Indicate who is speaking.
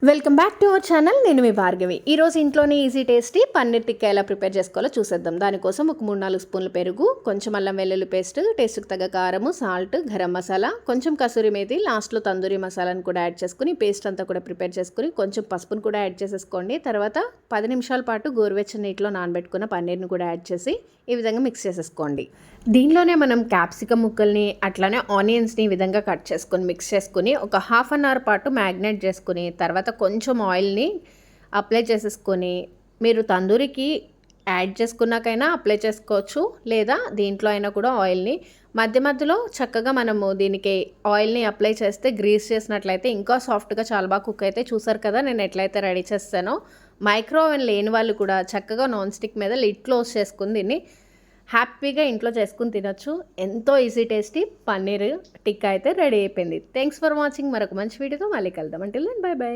Speaker 1: Welcome back to our channel. నేను మీ భార్గవి. ఈరోజు ఇంట్లోనే ఈజీ టేస్టీ పన్నీర్ టిక్కా ఎలా ప్రిపేర్ చేసుకోవాలో చూసేద్దాం. దానికోసం ఒక 3-4 స్పూన్ల పెరుగు, కొంచెం అల్లం వెల్లుల్లి పేస్ట్, టేస్ట్కి తగ్గ కారము, సాల్ట్, గరం మసాలా, కొంచెం కసూరి మేతి, లాస్ట్లో తందూరి మసాలాను కూడా యాడ్ చేసుకుని పేస్ట్ అంతా కూడా ప్రిపేర్ చేసుకుని కొంచెం పసుపును కూడా యాడ్ చేసేసుకోండి. తర్వాత 10 నిమిషాల పాటు గోరువెచ్చని నీటిలో నానబెట్టుకున్న పన్నీర్ని కూడా యాడ్ చేసి ఈ విధంగా మిక్స్ చేసేసుకోండి. దీనిలోనే మనం క్యాప్సికమ్ ముక్కల్ని అట్లానే ఆనియన్స్ని ఈ విధంగా కట్ చేసుకొని మిక్స్ చేసుకుని ఒక హాఫ్ అన్ అవర్ పాటు మ్యాగ్నేట్ చేసుకుని తర్వాత కొంచెం ఆయిల్ని అప్లై చేసేసుకొని మీరు తందూరికి యాడ్ చేసుకున్నాకైనా అప్లై చేసుకోవచ్చు, లేదా దీంట్లో అయినా కూడా ఆయిల్ని మధ్య మధ్యలో చక్కగా మనము దీనికి ఆయిల్ని అప్లై చేస్తే గ్రీస్ చేసినట్లయితే ఇంకా సాఫ్ట్గా చాలా బాగా కుక్ అయితే. చూసారు కదా నేను ఎట్లయితే రెడీ చేస్తానో. మైక్రో ఓవెన్ లేని వాళ్ళు కూడా చక్కగా నాన్ స్టిక్ మీద లిడ్ క్లోజ్ చేసుకుని దీన్ని హ్యాపీగా ఇంట్లో చేసుకుని తినొచ్చు. ఎంతో ఈజీ టేస్టీ పన్నీర్ టిక్కా అయితే రెడీ అయిపోయింది. Thanks for watching. మరొక మంచి వీడియోతో మళ్ళీ కలుద్దాం. Until then bye by.